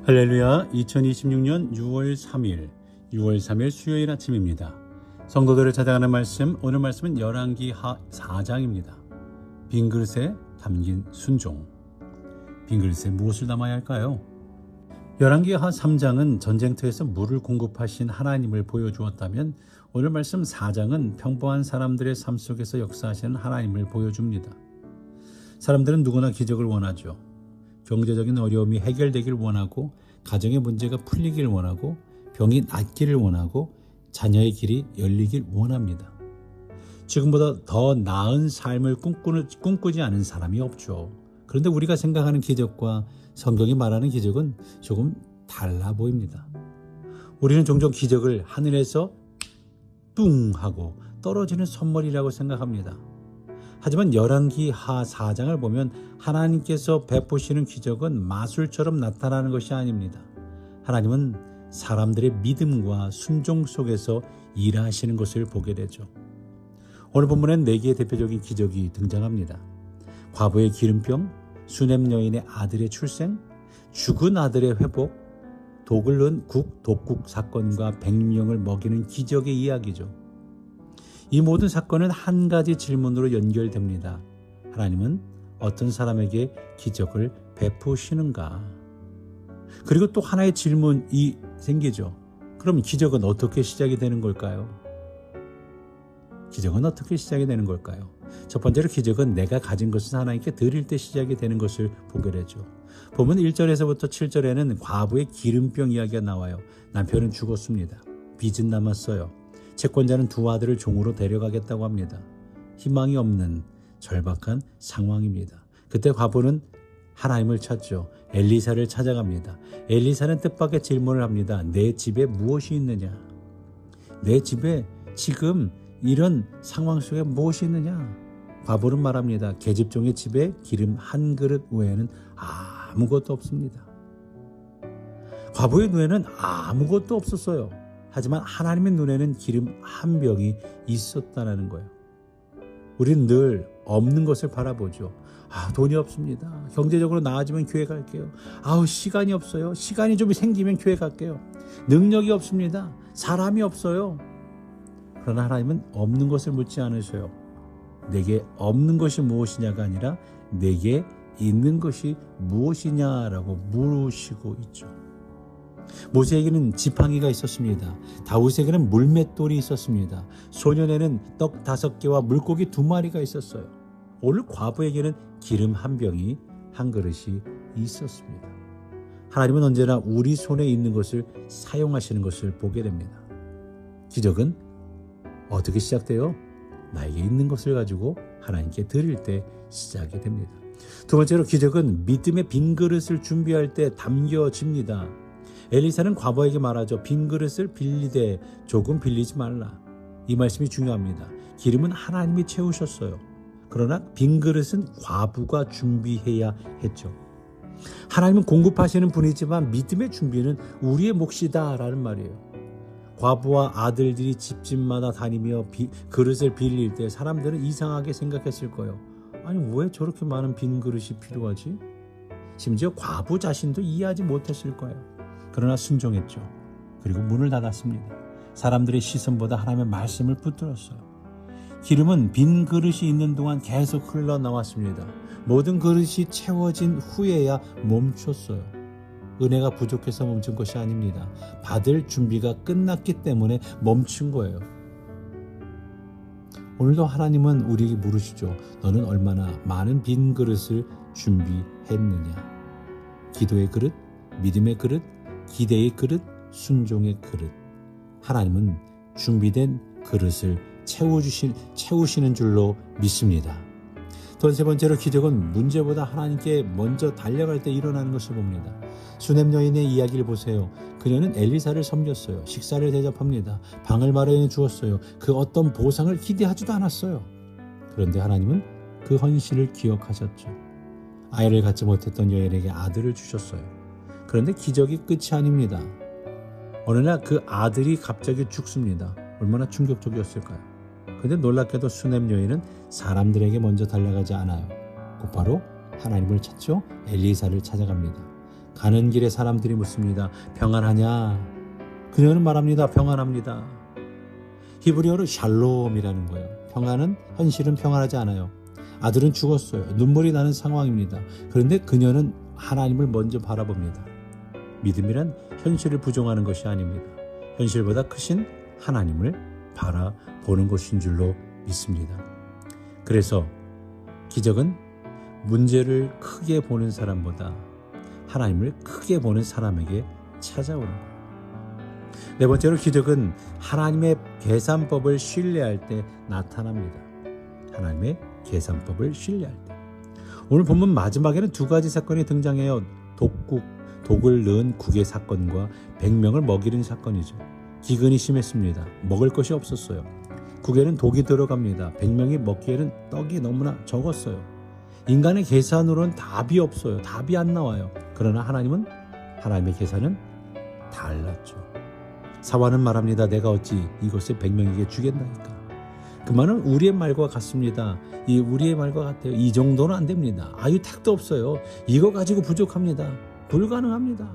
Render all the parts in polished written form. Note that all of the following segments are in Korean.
할렐루야. 2026년 6월 3일 수요일 아침입니다. 성도들을 찾아가는 말씀, 오늘 말씀은 열왕기 하 4장입니다. 빈 그릇에 담긴 순종. 빈 그릇에 무엇을 담아야 할까요? 열왕기 하 3장은 전쟁터에서 물을 공급하신 하나님을 보여주었다면, 오늘 말씀 4장은 평범한 사람들의 삶 속에서 역사하시는 하나님을 보여줍니다. 사람들은 누구나 기적을 원하죠. 경제적인 어려움이 해결되길 원하고, 가정의 문제가 풀리길 원하고, 병이 낫기를 원하고, 자녀의 길이 열리길 원합니다. 지금보다 더 나은 삶을 꿈꾸지 않은 사람이 없죠. 그런데 우리가 생각하는 기적과 성경이 말하는 기적은 조금 달라 보입니다. 우리는 종종 기적을 하늘에서 뚱 하고 떨어지는 선물이라고 생각합니다. 하지만 열왕기 하 4장을 보면 하나님께서 베푸시는 기적은 마술처럼 나타나는 것이 아닙니다. 하나님은 사람들의 믿음과 순종 속에서 일하시는 것을 보게 되죠. 오늘 본문엔 4개의 대표적인 기적이 등장합니다. 과부의 기름병, 수냄 여인의 아들의 출생, 죽은 아들의 회복, 독을 넣은 독국 사건과 100명을 먹이는 기적의 이야기죠. 이 모든 사건은 한 가지 질문으로 연결됩니다. 하나님은 어떤 사람에게 기적을 베푸시는가? 그리고 또 하나의 질문이 생기죠. 그럼 기적은 어떻게 시작이 되는 걸까요? 기적은 어떻게 시작이 되는 걸까요? 첫 번째로 기적은 내가 가진 것을 하나님께 드릴 때 시작이 되는 것을 보게 되죠. 보면 1절에서부터 7절에는 과부의 기름병 이야기가 나와요. 남편은 죽었습니다. 빚은 남았어요. 채권자는 2 아들을 종으로 데려가겠다고 합니다. 희망이 없는 절박한 상황입니다. 그때 과부는 하나님을 찾죠. 엘리사를 찾아갑니다. 엘리사는 뜻밖의 질문을 합니다. 내 집에 무엇이 있느냐? 내 집에 지금 이런 상황 속에 무엇이 있느냐? 과부는 말합니다. 계집종의 집에 기름 한 그릇 외에는 아무것도 없습니다. 과부의 눈에는 아무것도 없었어요. 하지만 하나님의 눈에는 기름 한 병이 있었다는 거예요. 우리는 늘 없는 것을 바라보죠. 돈이 없습니다. 경제적으로 나아지면 교회 갈게요. 시간이 없어요. 시간이 좀 생기면 교회 갈게요. 능력이 없습니다. 사람이 없어요. 그러나 하나님은 없는 것을 묻지 않으셔요. 내게 없는 것이 무엇이냐가 아니라 내게 있는 것이 무엇이냐라고 물으시고 있죠. 모세에게는 지팡이가 있었습니다. 다윗에게는 물맷돌이 있었습니다. 소년에는 떡 5개와 물고기 2마리가 있었어요. 오늘 과부에게는 기름 한 병이 한 그릇이 있었습니다. 하나님은 언제나 우리 손에 있는 것을 사용하시는 것을 보게 됩니다. 기적은 어떻게 시작돼요? 나에게 있는 것을 가지고 하나님께 드릴 때 시작이 됩니다. 두 번째로 기적은 믿음의 빈 그릇을 준비할 때 담겨집니다. 엘리사는 과부에게 말하죠. 빈 그릇을 빌리되 조금 빌리지 말라. 이 말씀이 중요합니다. 기름은 하나님이 채우셨어요. 그러나 빈 그릇은 과부가 준비해야 했죠. 하나님은 공급하시는 분이지만 믿음의 준비는 우리의 몫이다 라는 말이에요. 과부와 아들들이 집집마다 다니며 그릇을 빌릴 때 사람들은 이상하게 생각했을 거예요. 왜 저렇게 많은 빈 그릇이 필요하지? 심지어 과부 자신도 이해하지 못했을 거예요. 그러나 순종했죠. 그리고 문을 닫았습니다. 사람들의 시선보다 하나님의 말씀을 붙들었어요. 기름은 빈 그릇이 있는 동안 계속 흘러나왔습니다. 모든 그릇이 채워진 후에야 멈췄어요. 은혜가 부족해서 멈춘 것이 아닙니다. 받을 준비가 끝났기 때문에 멈춘 거예요. 오늘도 하나님은 우리에게 물으시죠. 너는 얼마나 많은 빈 그릇을 준비했느냐? 기도의 그릇, 믿음의 그릇, 기대의 그릇, 순종의 그릇. 하나님은 준비된 그릇을 채우시는 줄로 믿습니다. 또 세 번째로 기적은 문제보다 하나님께 먼저 달려갈 때 일어나는 것을 봅니다. 수냄 여인의 이야기를 보세요. 그녀는 엘리사를 섬겼어요. 식사를 대접합니다. 방을 마련해 주었어요. 그 어떤 보상을 기대하지도 않았어요. 그런데 하나님은 그 헌신을 기억하셨죠. 아이를 갖지 못했던 여인에게 아들을 주셨어요. 그런데 기적이 끝이 아닙니다. 어느 날 그 아들이 갑자기 죽습니다. 얼마나 충격적이었을까요? 그런데 놀랍게도 수냄 여인은 사람들에게 먼저 달려가지 않아요. 곧바로 하나님을 찾죠. 엘리사를 찾아갑니다. 가는 길에 사람들이 묻습니다. 평안하냐? 그녀는 말합니다. 평안합니다. 히브리어로 샬롬이라는 거예요. 평안은 현실은 평안하지 않아요. 아들은 죽었어요. 눈물이 나는 상황입니다. 그런데 그녀는 하나님을 먼저 바라봅니다. 믿음이란 현실을 부정하는 것이 아닙니다. 현실보다 크신 하나님을 바라보는 것인 줄로 믿습니다. 그래서 기적은 문제를 크게 보는 사람보다 하나님을 크게 보는 사람에게 찾아오는 거예요. 네 번째로 기적은 하나님의 계산법을 신뢰할 때 나타납니다. 하나님의 계산법을 신뢰할 때. 오늘 본문 마지막에는 두 가지 사건이 등장해요. 독을 넣은 국의 사건과 100명을 먹이는 사건이죠. 기근이 심했습니다. 먹을 것이 없었어요. 국에는 독이 들어갑니다. 100명이 먹기에는 떡이 너무나 적었어요. 인간의 계산으로는 답이 없어요. 답이 안 나와요. 그러나 하나님의 계산은 달랐죠. 사화는 말합니다. 내가 어찌 이것을 100명에게 주겠나이까. 그 말은 우리의 말과 같습니다. 우리의 말과 같아요. 이 정도는 안 됩니다. 택도 없어요. 이거 가지고 부족합니다. 불가능합니다.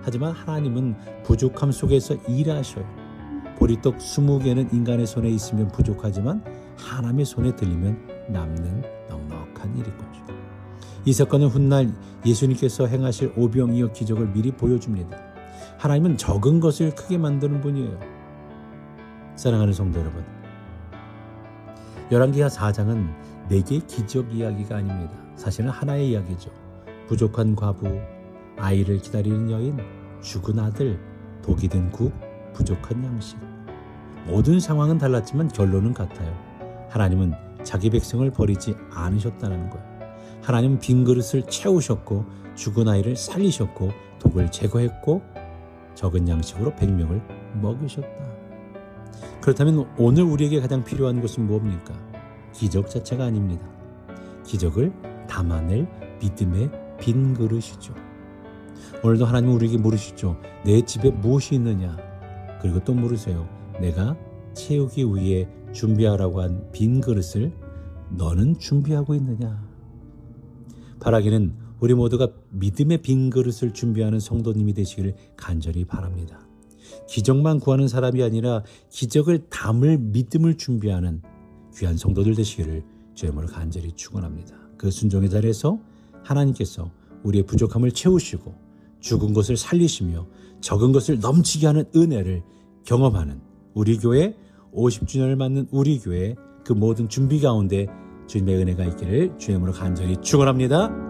하지만 하나님은 부족함 속에서 일하셔요. 보리떡 20개는 인간의 손에 있으면 부족하지만 하나님의 손에 들리면 남는 넉넉한 일인 거죠. 이 사건은 훗날 예수님께서 행하실 오병이어 기적을 미리 보여줍니다. 하나님은 적은 것을 크게 만드는 분이에요. 사랑하는 성도 여러분, 열왕기하 4장은 4개의 기적 이야기가 아닙니다. 사실은 하나의 이야기죠. 부족한 과부, 아이를 기다리는 여인, 죽은 아들, 독이 든 국, 부족한 양식. 모든 상황은 달랐지만 결론은 같아요. 하나님은 자기 백성을 버리지 않으셨다는 거예요. 하나님은 빈 그릇을 채우셨고 죽은 아이를 살리셨고 독을 제거했고 적은 양식으로 100명을 먹이셨다. 그렇다면 오늘 우리에게 가장 필요한 것은 뭡니까? 기적 자체가 아닙니다. 기적을 담아낼 믿음의 빈 그릇이죠. 오늘도 하나님은 우리에게 물으시죠. 내 집에 무엇이 있느냐? 그리고 또 물으세요. 내가 채우기 위해 준비하라고 한 빈 그릇을 너는 준비하고 있느냐? 바라기는 우리 모두가 믿음의 빈 그릇을 준비하는 성도님이 되시기를 간절히 바랍니다. 기적만 구하는 사람이 아니라 기적을 담을 믿음을 준비하는 귀한 성도들 되시기를 주의 이름으로 간절히 축원합니다. 그 순종의 자리에서 하나님께서 우리의 부족함을 채우시고 죽은 것을 살리시며 적은 것을 넘치게 하는 은혜를 경험하는 우리 교회 50주년을 맞는 우리 교회 그 모든 준비 가운데 주님의 은혜가 있기를 주의 이름으로 간절히 축원합니다.